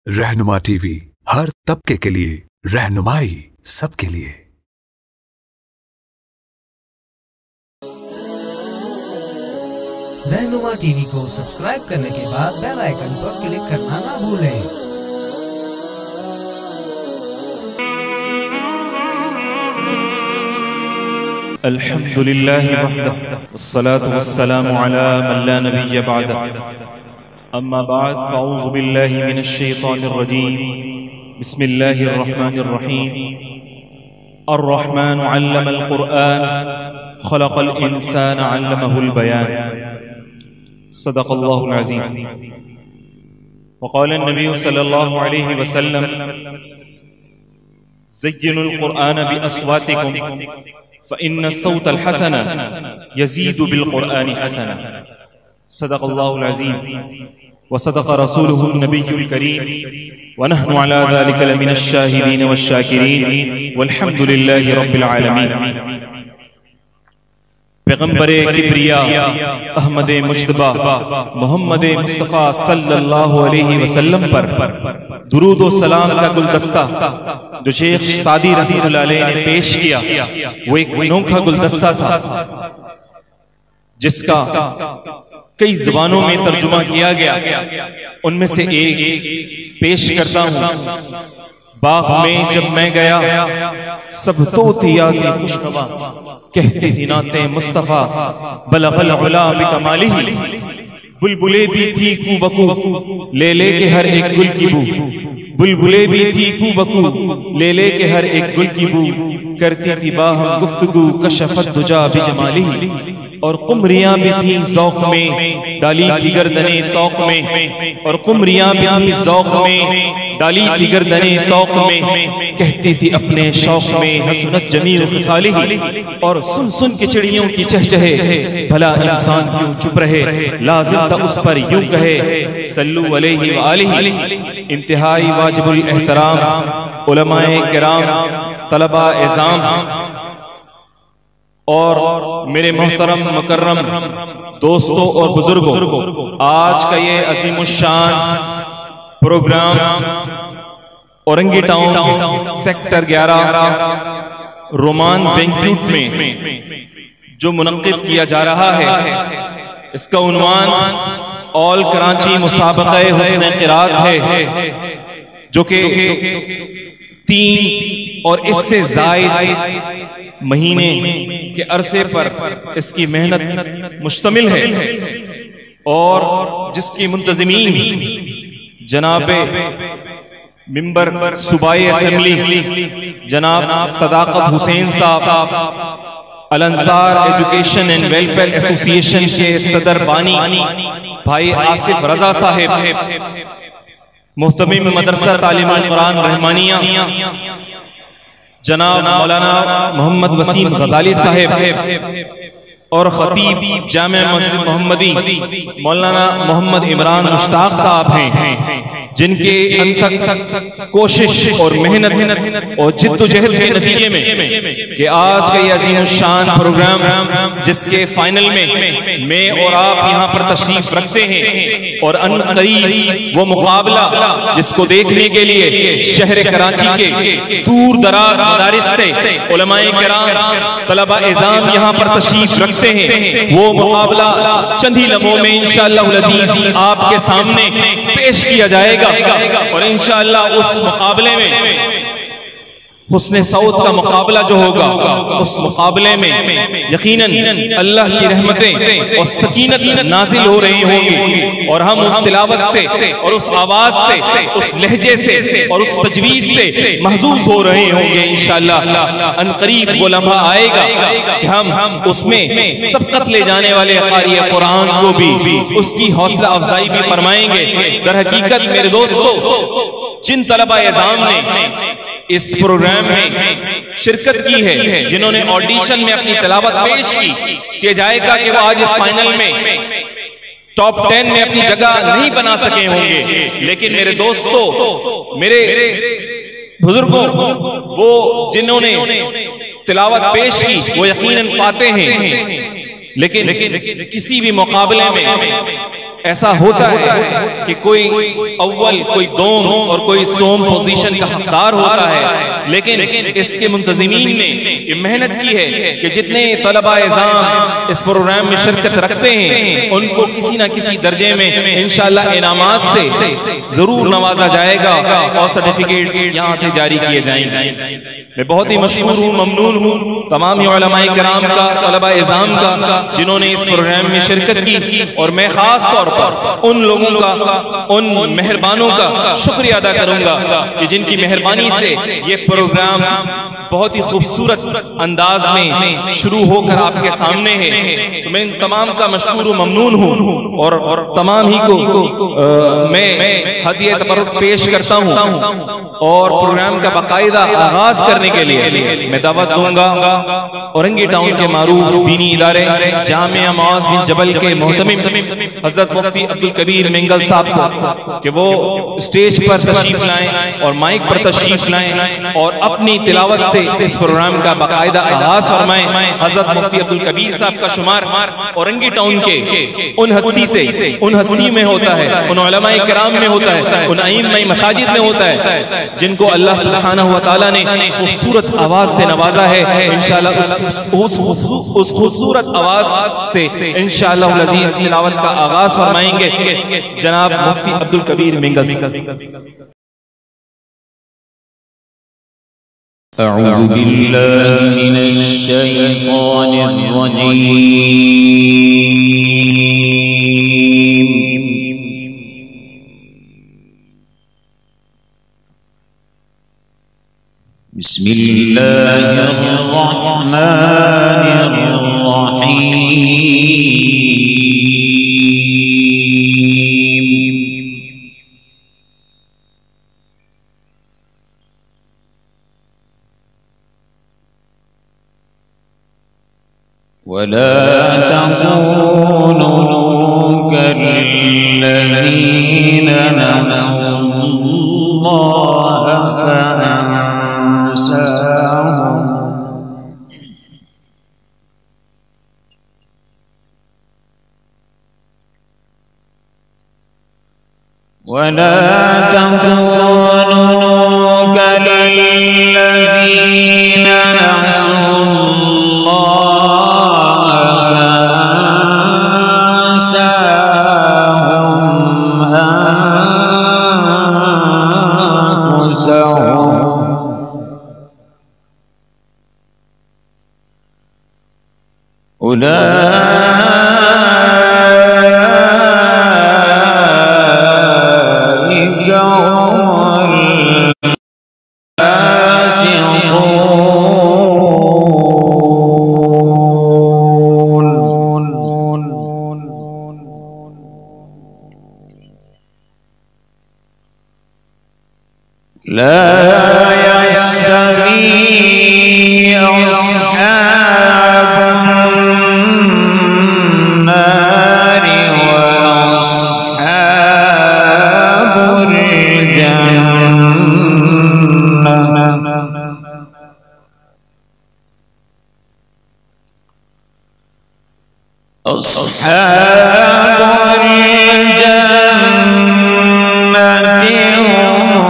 رہنما ٹی وی، ہر طبقے کے لیے رہنمائی، سب کے لیے۔ رہنما ٹی وی کو سبسکرائب کرنے کے بعد بیل آئیکن پر کلک کرنا نہ بھولیں۔ الحمد للہ وحدہ والصلاة والسلام علی من لا نبی بعدہ، اما بعد فاعوذ باللہ من الشیطان الرجیم، بسم اللہ الرحمن الرحیم۔ الرحمن علم القرآن خلق الانسان علمہ البیان، صدق اللہ العظیم۔ وقال النبی صلی اللہ علیہ وسلم: زینوا القرآن بأصواتکم فإن الصوت الحسن يزيد بالقرآن حسنا، صدق الله العظيم وصدق رسوله النبي الكريم، ونحن على ذلك لمن الشاهدين والشاكرين والحمد لله رب العالمين۔ پیغمبر کبریا احمد مجتبی محمد مصطفیٰ صلی اللہ علیہ وسلم پر درود و سلام کا گلدستہ جو شیخ سعدی رحمۃ اللہ علیہ نے پیش کیا، وہ ایک انوکھا گلدستہ تھا جس کا کئی زبانوں میں ترجمہ کیا گیا۔ ان میں سے ایک پیش کرتا ہوں۔ باغ میں جب میں گیا، سب طوطیاں تھی خوشنما، کہتی تھی نعتیں مصطفیٰ، بلغ العلا بکمالہ، بلبلے بھی تھی کو بکو، لے لے کے ہر ایک گل کی بو، بلبلے بھی تھی کو بکو، لے لے کے ہر ایک گل کی بو، کرتی تھی باہم گفتگو، کشفت دجا بجمالہ، اور قمریاں بھی تھیں ذوق میں، ڈالی تھی گردنیں توق میں، اور قمریاں بھی تھیں ذوق میں، ڈالی تھی گردنیں توق میں، کہتی تھی اپنے شوق میں حسنت جمیل خصالہ، اور سن سن کے چڑیوں کی چہچہے، بھلا انسان کیوں چپ رہے، لازم تھا اس پر یوں کہے، صلو علیہ وآلہ۔ انتہائی واجب الاحترام علماء کرام، طلباء اعظام اور میرے محترم مکرم دوستوں اور بزرگوں، آج کا یہ عظیم الشان پروگرام اورنگی ٹاؤن سیکٹر 11 رومان بینکوٹ میں جو منعقد کیا جا رہا ہے، اس کا عنوان آل کراچی مسابقہ حسن قرات ہے، جو کہ 3 اور اس سے زائد مہینے کے عرصے پر اس کی محنت مشتمل ہے، اور جس کی منتظمین جناب ممبر صوبائی اسمبلی جناب صداقت حسین صاحب، الانصار ایجوکیشن اینڈ ویلفیئر ایسوسی ایشن کے صدر بانی بھائی آصف رضا صاحب، محتمم مدرسہ تعلیم القرآن رحمانیہ جناب مولانا محمد وسیم غزالی صاحب، اور خطیب جامع مسجد محمدی مولانا محمد عمران مشتاق صاحب ہیں، جن کے انتھک کوشش اور محنت اور جد و جہد کے نتیجے میں کہ آج کا یہ عظیم الشان پروگرام جس کے فائنل میں میں اور آپ یہاں پر تشریف رکھتے ہیں، اور ان قریب وہ مقابلہ جس کو دیکھنے کے لیے شہر کراچی کے دور دراز مدارس سے علماء کرام، طلباء اعظام یہاں پر تشریف رکھتے ہیں، وہ مقابلہ چند ہی لمحوں میں انشاءاللہ العزیز آپ کے سامنے پیش کیا جائے گا، اور انشاءاللہ اس مقابلے میں حسن صوت کا مقابلہ جو ہوگا، اس مقابلے میں یقیناً اللہ کی رحمتیں اور سکینت نازل ہو رہی ہوں گی، اور ہم اس تلاوت سے اور اس آواز سے، اس لہجے سے اور اس تجویز سے محظوظ ہو رہے ہوں گے انشاءاللہ۔ ان قریب وہ لمحہ آئے گا کہ ہم اس میں سبقت لے جانے والے قاری قرآن کو بھی اس کی حوصلہ افزائی بھی فرمائیں گے۔ در حقیقت میرے دوستو، جن طلباء اعظام نے اس پروگرام میں شرکت کی ہے، جنہوں نے آڈیشن میں اپنی تلاوت پیش کی، چاہے جائے گا کہ وہ آج اس فائنل میں ٹاپ 10 میں اپنی جگہ نہیں بنا سکے ہوں گے، لیکن میرے دوستو، میرے بزرگوں، وہ جنہوں نے تلاوت پیش کی وہ یقیناً فاتح ہیں، لیکن کسی بھی مقابلے میں ایسا ہوتا ہے کہ کوئی اول، کوئی دوم اور کوئی سوم پوزیشن کا حقدار ہوتا ہے، لیکن اس کے منتظمین نے یہ محنت کی ہے کہ جتنے طلبہ اعزام اس پروگرام میں شرکت رکھتے ہیں ان کو کسی نہ کسی درجے میں انشاءاللہ انعامات سے ضرور نوازا جائے گا اور سرٹیفکیٹ یہاں سے جاری کیے جائیں گے۔ میں بہت ہی مشکور ہوں، ممنون ہوں تمام علماء کرام کا، طلبہ اعزام کا جنہوں نے اس پروگرام میں شرکت کی، اور میں خاص طور پر ان لوگوں کا، ان مہربانوں کا شکریہ ادا کروں گا کہ جن کی مہربانی سے یہ پروگرام بہت ہی خوبصورت انداز میں شروع ہو کر آپ کے سامنے ہے۔ تو میں ان تمام کا مشکور و ممنون ہوں، اور تمام ہی کو میں ہدیہ تبرک پیش کرتا ہوں، اور پروگرام کا باقاعدہ آغاز کرنے کے لیے میں دعوت دوں گا اورنگی ٹاؤن کے معروف دینی ادارے جامعہ معاذ بن جبل کے محتمم حضرت مفتی عبدل کبیر منگل صاحب کو کہ وہ اسٹیج پر تشریف لائیں اور مائک پر تشریف لائیں اور اپنی تلاوت سے اس پروگرام کا باقاعدہ آغاز فرمائیں۔ حضرت مفتی عبدل کبیر صاحب کا شمار اورنگی ٹاؤن کے ان ہستی میں ہوتا ہے، ان علماء کرام میں ہوتا ہے، ان ائمہ مساجد میں ہوتا ہے جن کو اللہ سبحانہ و تعالیٰ نے خوبصورت آواز سے نوازا ہے۔ انشاءاللہ اس خوبصورت آواز سے انشاءاللہ العزیز تلاوت کا آغاز فرمائیں گے جناب مفتی عبدل کبیر منگل صاحب۔ اعوذ باللہ من الشیطان الرجیم، بسم اللہ الرحمن الرحیم، ولا تكونوا كالذين نسوا الله فأنساهم ولا تكونوا كالذين نسوا الله فأنساهم أنفسهم أولئك هم الفاسقون. لا يستوي أصحاب النار وأصحاب الجنة، أصحاب الجنة هم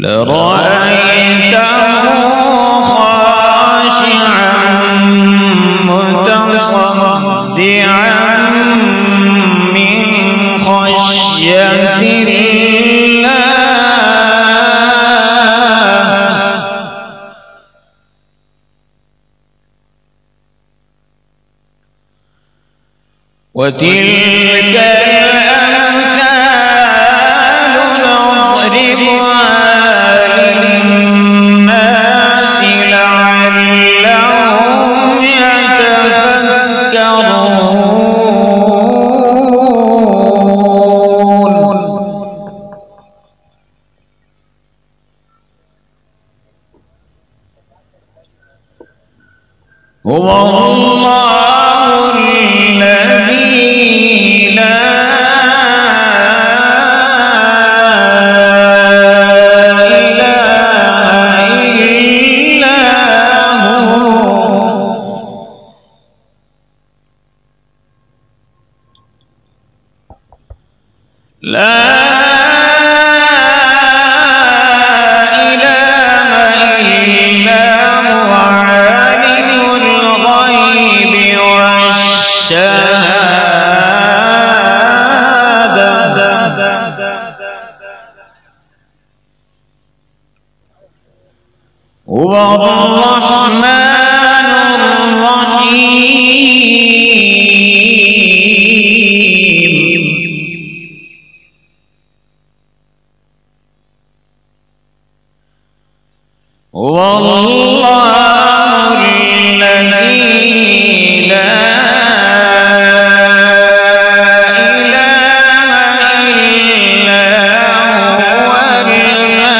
لرأيته خاشعا متصدعا من خشية الله وتلك الأمثال نضربها للناس لعلهم يتفكرون هو الله الذي لا إله إلا هو لا إله إلا هو عالم الغيب والشهادة هو الرحمن الرحيم هو الله الذي لا إله إلا هو الملك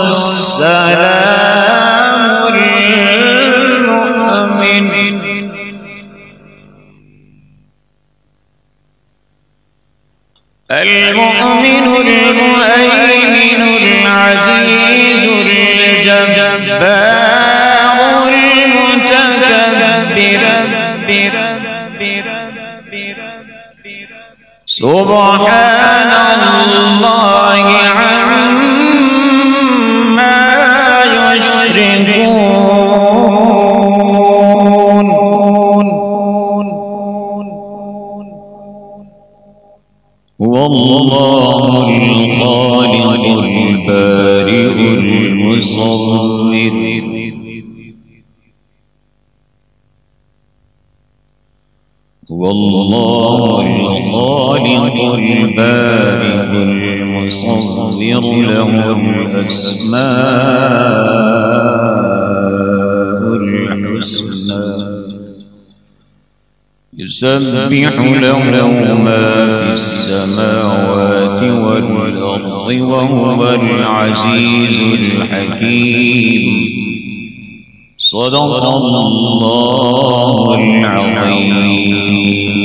السلام المؤمن المهيمن العزيز الجبار المتكبر سبحان الله عما يشركون هو الله الخالق البارئ المصور هو الله الخالق البارئ المصور له الأسماء الحسنى يسبح له ما في السماوات والأرض وهو العزيز الحكيم صدق الله العظيم